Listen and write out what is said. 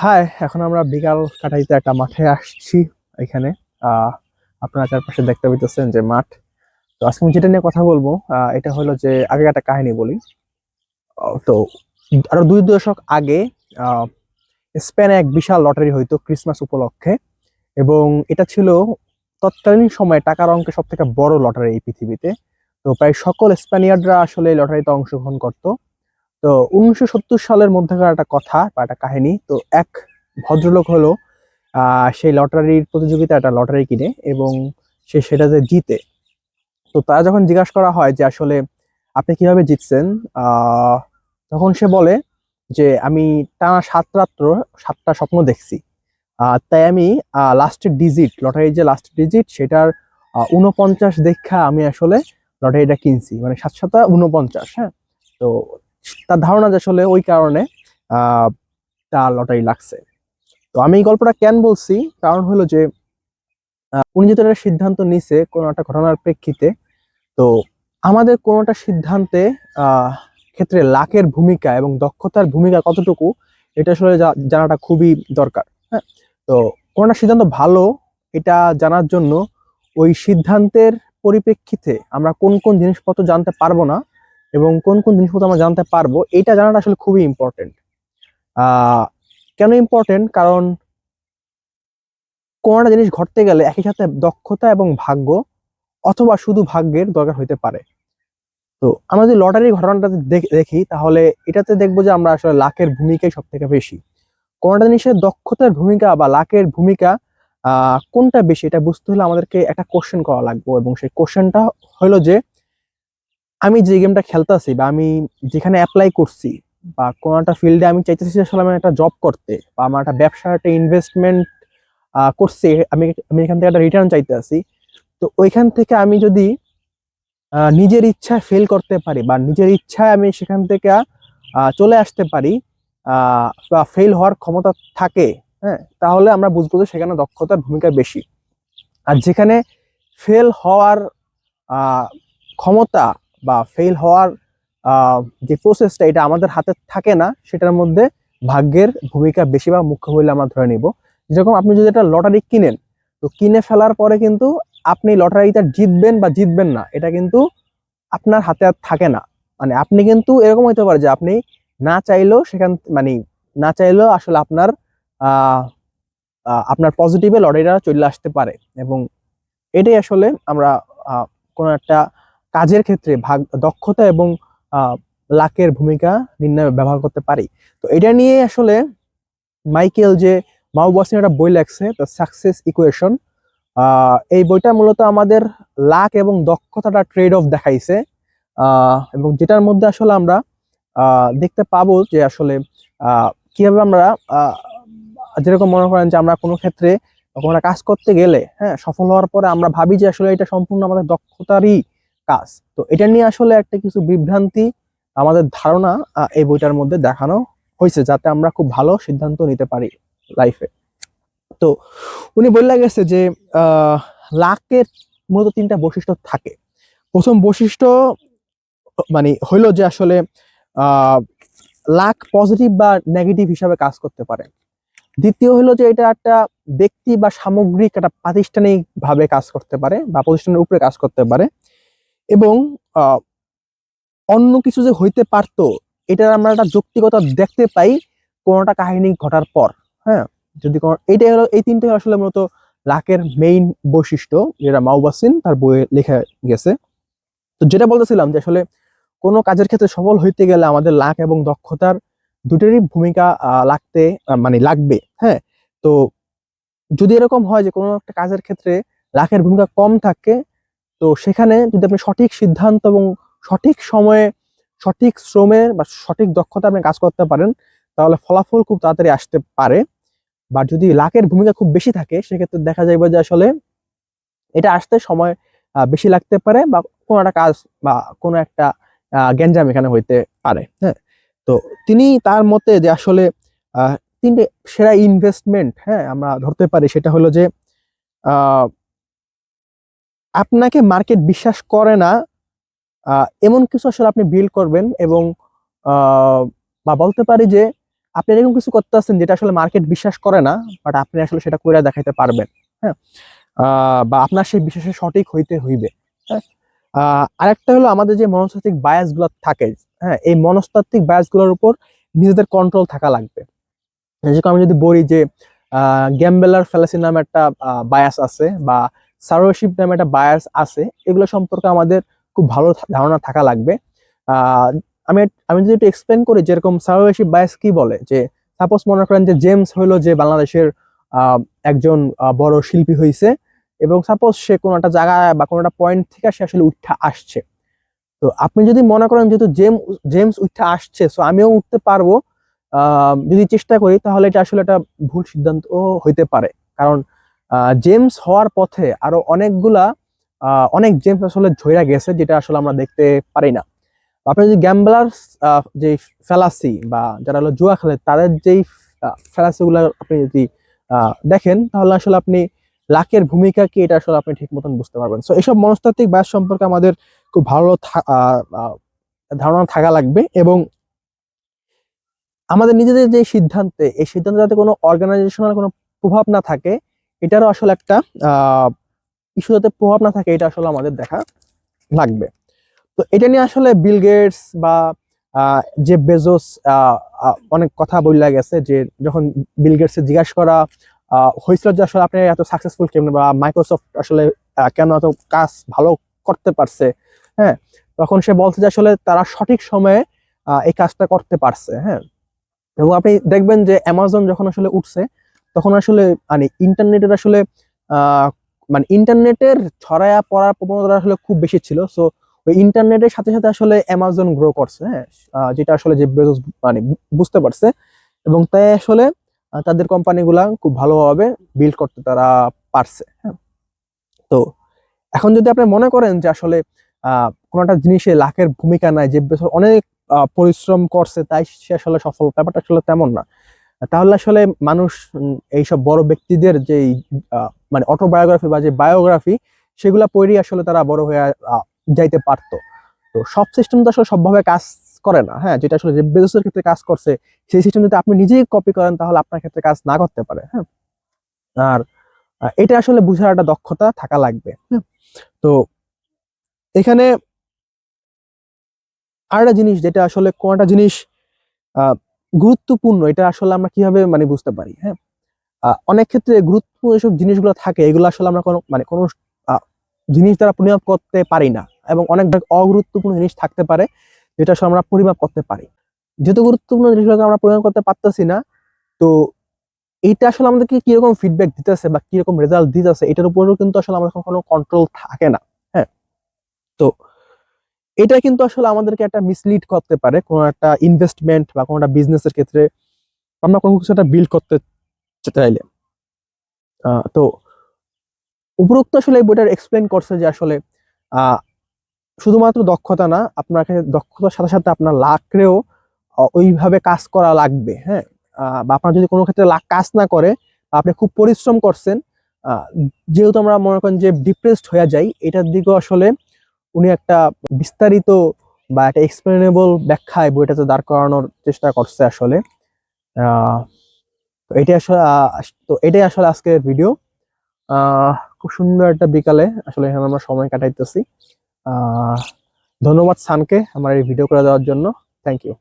High, এখন আমরা বিকাল কাটাইতে একটা মাঠে আসছি। এখানে আপনারা চারপাশে দেখতে পাইতেছেন যে মাঠ। তো আজকে আমি যেটা নিয়ে কথা বলবো, এটা হলো যে আগে একটা কাহিনী বলি। তো আরো 2 দশক আগে আহ, স্পেনে এক বিশাল লটারি হইতো ক্রিসমাস উপলক্ষে। এবং এটা ছিল তৎকালীন সময়ে টাকার অঙ্কে সব থেকে বড় লটারি এই পৃথিবীতে। তো প্রায় সকল স্প্যানিয়ার্ডরা আসলে এই লটারিতে অংশগ্রহণ করতো। তো 1970 সালের মধ্যেকার একটা কথা বা একটা কাহিনী। তো এক ভদ্রলোক হলো সেই লটারির প্রতিযোগিতা একটা লটারি কিনে এবং সে সেটাতে জিতে। তো তারা যখন জিজ্ঞাসা করা হয় যে আসলে আপনি কিভাবে জিতছেন, আহ তখন সে বলে যে আমি টানা 7 রাত্র 7টা স্বপ্ন দেখছি। তাই আমি লাস্টের ডিজিট, লটারির যে লাস্ট ডিজিট সেটার 49 দেখা আমি আসলে লটারিটা কিনছি, মানে 7 7 49। হ্যাঁ। তো তার ধারণা যে আসলে ওই কারণে আহ তার লটারি লাগছে। তো আমি এই গল্পটা কেন বলছি, কারণ হলো যে উনি যেহেতু একটা সিদ্ধান্ত নিছে কোনো একটা ঘটনার প্রেক্ষিতে। তো আমাদের কোনো একটা সিদ্ধান্তে আহ ক্ষেত্রে লাকের ভূমিকা এবং দক্ষতার ভূমিকা কতটুকু, এটা আসলে জানাটা খুবই দরকার। হ্যাঁ। তো কোনো একটা সিদ্ধান্ত ভালো, এটা জানার জন্য ওই সিদ্ধান্তের পরিপ্রেক্ষিতে আমরা কোন কোন জিনিসপত্র জানতে পারবো না এবং কোন কোন জিনিসপত্র আমরা জানতে পারবো, এটা জানাটা আসলে খুবই ইম্পর্টেন্ট। আহ কেন ইম্পর্টেন্ট? কারণ কোনো একটা জিনিস ঘটতে গেলে একই সাথে দক্ষতা এবং ভাগ্য অথবা শুধু ভাগ্যের দরকার হইতে পারে। তো আমরা যদি লটারির ঘটনাটা দেখি, তাহলে এটাতে দেখবো যে আমরা আসলে লাকের ভূমিকাই সব থেকে বেশি। কোনো একটা জিনিসের দক্ষতার ভূমিকা বা লাকের ভূমিকা কোনটা বেশি, এটা বুঝতে হলে আমাদেরকে একটা কোশ্চেন করা লাগবে। এবং সেই কোশ্চেনটা হলো যে আমি যে গেমটা খেলতেছি বা আমি যেখানে অ্যাপ্লাই করছি বা কোনো একটা ফিল্ডে আমি চাইতেছি আসলে আমি একটা জব করতে বা আমার একটা ব্যবসার একটা ইনভেস্টমেন্ট করছি, আমি আমি এখান থেকে একটা রিটার্ন চাইতে আছি। তো ওইখান থেকে আমি যদি নিজের ইচ্ছায় ফেল করতে পারি বা নিজের ইচ্ছায় আমি সেখান থেকে চলে আসতে পারি, বা ফেল হওয়ার ক্ষমতা থাকে, হ্যাঁ, তাহলে আমরা বুঝবো যে সেখানে দক্ষতার ভূমিকা বেশি। আর যেখানে ফেল হওয়ার আহ, ক্ষমতা বা ফেল হওয়ার আহ, যে প্রসেসটা, এটা আমাদের হাতে থাকে না, সেটার মধ্যে ভাগ্যের ভূমিকা বেশি বা মুখ্য বলে আমরা ধরে নিব। যেরকম আপনি যদি একটা লটারি কিনেন, তো কিনে ফেলার পরে কিন্তু আপনি লটারিটা জিতবেন বা জিতবেন না, এটা কিন্তু আপনার হাতে আর থাকে না। মানে আপনি কিন্তু এরকম হইতে পারে যে আপনি না চাইলেও সেখান মানে না চাইলেও আসলে আপনার আহ আপনার পজিটিভে লটারিটা চলে আসতে পারে। এবং এটাই আসলে আমরা কোনো একটা কাজের ক্ষেত্রে দক্ষতা এবং আহ, লাকের ভূমিকা নির্ণয়ে ব্যবহার করতে পারি। তো এটা নিয়ে আসলে মাইকেল যে মাউবাসিন একটা বই লেখছে, দ্য সাকসেস ইকুয়েশন। এই বইটা মূলত আমাদের লাক এবং দক্ষতাটা ট্রেড অফ দেখাইছে। এবং যেটার মধ্যে আসলে আমরা দেখতে পাবো যে আসলে কিভাবে আমরা আহ, যেরকম মনে করেন যে আমরা কোনো ক্ষেত্রে কোনো একটা কাজ করতে গেলে, হ্যাঁ, সফল হওয়ার পরে আমরা ভাবি যে আসলে এটা সম্পূর্ণ আমাদের দক্ষতারই কাজ। তো এটা নিয়ে আসলে একটা কিছু বিভ্রান্তি আমাদের ধারণা এই বইটার মধ্যে দেখানো হয়েছে, যাতে আমরা খুব ভালো সিদ্ধান্ত নিতে পারি লাইফে। তো উনি বলে গেছে যে আহ লাকের মূলত 3টা বৈশিষ্ট্য থাকে। প্রথম বৈশিষ্ট্য মানে হইলো যে আসলে আহ লাক পজিটিভ বা নেগেটিভ হিসাবে কাজ করতে পারে। দ্বিতীয় হলো যে এটা একটা ব্যক্তি বা সামগ্রিক একটা প্রাতিষ্ঠানিক ভাবে কাজ করতে পারে বা প্রতিষ্ঠানের উপরে কাজ করতে পারে। এবং আহ, অন্য কিছু যে হইতে পারতো, এটার আমরা একটা যৌক্তিকতা দেখতে পাই কোনোটা কাহিনী ঘটার পর। হ্যাঁ। যদি কোনো এইটাই হলো, এই 3টে আসলে মূলত লাকের মেইন বৈশিষ্ট্য, যেটা মাউবাসিন তার বইয়ে লেখা গেছে। তো যেটা বলতেছিলাম যে আসলে কোনো কাজের ক্ষেত্রে সফল হইতে গেলে আমাদের লাক এবং দক্ষতার দুটোরই ভূমিকা লাগতে মানে লাগবে। হ্যাঁ। তো যদি এরকম হয় যে কোনো একটা কাজের ক্ষেত্রে লাকের ভূমিকা কম থাকে, তো সেখানে যদি আপনি সঠিক সিদ্ধান্ত এবং সঠিক সময়ে সঠিক শ্রমে বা সঠিক দক্ষতা আপনি কাজ করতে পারেন, তাহলে ফলাফল খুব তাড়াতাড়ি আসতে পারে। বা যদি লাকের ভূমিকা খুব বেশি থাকে, সেক্ষেত্রে দেখা যাবে যে আসলে এটা আসতে সময় বেশি লাগতে পারে বা কোনো একটা কাজ বা কোনো একটা গ্যাঞ্জাম এখানে হইতে পারে। হ্যাঁ। তো তিনি তার মতে যে আসলে আহ, 3টে সেরা ইনভেস্টমেন্ট, হ্যাঁ, আমরা ধরতে পারি, সেটা হলো যে আহ, আপনাকে মার্কেট বিশ্বাস করে না এমন কিছু আসলে আপনি বিল্ড করবেন। এবং বা বলতে পারি যে আপনি এরকম কিছু করতে আছেন যেটা আসলে মার্কেট বিশ্বাস করে না, বাট আপনি আসলে সেটা করে দেখাইতে পারবেন। হ্যাঁ, বা আপনার সেই বিশ্বাসে সঠিক হইতে হইবে। হ্যাঁ, আরেকটা হলো আমাদের যে মনস্তাত্ত্বিক বায়াস গুলো থাকে, হ্যাঁ, এই মনস্তাত্ত্বিক বায়াস গুলোর উপর নিজেদের কন্ট্রোল থাকা লাগবে। যেরকম আমি যদি বলি যে গ্যাম্বেলার ফ্যালাসি নামে একটা বায়াস আছে, বা সার্ভারশিপ নামে একটা বায়াস আছে, এগুলো সম্পর্কে আমাদের খুব ভালো ধারণা থাকা লাগবে। আহ, আমি আমি যদি একটু এক্সপ্লেন করি, যেরকম সার্ভারশিপ বায়াস কি বলে, যে সাপোজ মনে করেন যে জেমস হইলো যে বাংলাদেশের একজন বড় শিল্পী হয়েছে, এবং সাপোজ সে কোনো একটা জায়গায় বা কোনো একটা পয়েন্ট থেকে সে আসলে উঠে আসছে। তো আপনি যদি মনে করেন যেহেতু জেমস উঠে আসছে, সো আমিও উঠতে পারবো, যদি চেষ্টা করি, তাহলে এটা আসলে একটা ভুল সিদ্ধান্ত হইতে পারে। কারণ জেমস হওয়ার পথে আরো অনেক জেমস আসলে ঝইরা গেছে, যেটা আসলে আমরা দেখতে পারি না। আপনি যদি গ্যাম্বলার যে ফ্যালাসি বা যারা হলো জুয়া খেলে তাদের যেই ফ্যালাসি গুলো আপনি যদি দেখেন, তাহলে আসলে আপনি লাকের ভূমিকা কি এটা আসলে আপনি ঠিক মতন বুঝতে পারবেন। সো এইসব মনস্তাত্ত্বিক বাস সম্পর্কে আমাদের খুব ভালো ধারণা থাকা লাগবে, এবং আমাদের নিজেদের যে সিদ্ধান্তে, এই সিদ্ধান্তে যাতে কোনো অর্গানাইজেশনাল কোনো প্রভাব না থাকে, এটারও আসলে একটা ইস্যু যাতে প্রভাব না থাকে, এটা আসলে আমাদের দেখা লাগবে। তো এটা নিয়ে আসলে বিল গেটস বা জেফ বেজোস অনেক কথা বলে গেছে, যে যখন বিল গেটস জিজ্ঞাসা করা হয়েছিল যে আসলে আপনি এত সাকসেসফুল কেমন, বা মাইক্রোসফট আসলে কেন এত কাজ ভালো করতে পারছে, হ্যাঁ, তখন সে বলছে যে আসলে তারা সঠিক সময়ে এই কাজটা করতে পারছে। হ্যাঁ, এবং আপনি দেখবেন যে অ্যামাজন যখন আসলে উঠছে, তখন আসলে মানে ইন্টারনেটের আসলে আহ মানে ইন্টারনেটের ছড়ায়া পড়ার প্রবণতা আসলে খুব বেশি ছিল। সো ওই ইন্টারনেটের সাথে সাথে আসলে অ্যামাজন গ্রো করছে। হ্যাঁ, যেটা আসলে যে বেজোস মানে বুঝতে পারছে, এবং তাই আসলে তাদের কোম্পানিগুলা খুব ভালোভাবে বিল্ড করতে তারা পারছে। হ্যাঁ, তো এখন যদি আপনি মনে করেন যে আসলে কোনো একটা জিনিসে লাখের ভূমিকা নাই, যে বেজোস অনেক পরিশ্রম করছে তাই সে আসলে সফল, ব্যাপারটা আসলে তেমন না। তাহলে আসলে মানুষ এইসব বড় ব্যক্তিদের যে মানে অটোবায়োগ্রাফি বা যে বায়োগ্রাফি, সেগুলা পড়েই আসলে তারা বড় হয়ে যাইতে পারতো। তো সব সিস্টেম তো আসলে সবভাবে কাজ করে না। হ্যাঁ, যেটা আসলে জেফ বেজোসের ক্ষেত্রে কাজ করছে, সেই সিস্টেম যদি আপনি নিজেই কপি করেন, তাহলে আপনার ক্ষেত্রে কাজ না করতে পারে। হ্যাঁ, আর এটা আসলে বুঝার একটা দক্ষতা থাকা লাগবে। হ্যাঁ, তো এখানে আরেকটা জিনিস, যেটা আসলে কোনটা জিনিস আহ গুরুত্বপূর্ণ, এটা আসলে আমরা কিভাবে মানে বুঝতে পারি। হ্যাঁ, অনেক ক্ষেত্রে গুরুত্বপূর্ণ এসব জিনিসগুলো থাকে, এগুলো আসলে আমরা কোনো আহ, জিনিস দ্বারা পরিমাপ করতে পারি না, এবং অনেক অগুরুত্বপূর্ণ জিনিস থাকতে পারে যেটা আসলে আমরা পরিমাপ করতে পারি। যেহেতু গুরুত্বপূর্ণ জিনিসগুলোকে আমরা পরিমাপ করতে পারতেছি না, তো এইটা আসলে আমাদেরকে কিরকম ফিডব্যাক দিতেছে বা কিরকম রেজাল্ট দিতেছে, এটার উপরেও কিন্তু আসলে আমাদের কোনো কন্ট্রোল থাকে না। হ্যাঁ, তো এটা কিন্তু আসলে আমাদেরকে একটা মিসলিড করতে পারে কোনো একটা ইনভেস্টমেন্ট বা কোনো একটা বিজনেসের ক্ষেত্রে, আমরা কোনো কিছু একটা বিল্ড করতে চাইলে। তো উপরোক্ত আসলে এই বইটার এক্সপ্লেন করছে যে আসলে আহ শুধুমাত্র দক্ষতা না, আপনাকে দক্ষতার সাথে সাথে আপনার লাকরেও ওইভাবে কাজ করা লাগবে। হ্যাঁ, বা আপনার যদি কোনো ক্ষেত্রে লাক কাজ না করে, আপনি খুব পরিশ্রম করছেন, আহ, যেহেতু আমরা মনে করেন যে ডিপ্রেসড হয়ে যাই, এটার দিকেও আসলে উনি একটা বিস্তারিত বা একটা এক্সপ্লেনেবল ব্যাখ্যায় বইটাতে দাঁড় করানোর চেষ্টা করছে আসলে। আহ তো এটাই আসলে এটাই আসলে আজকের ভিডিও। খুব সুন্দর একটা বিকালে আসলে এখানে আমরা সময় কাটাইতেছি। আহ ধন্যবাদ সানকে আমার এই ভিডিও করে দেওয়ার জন্য। Thank you.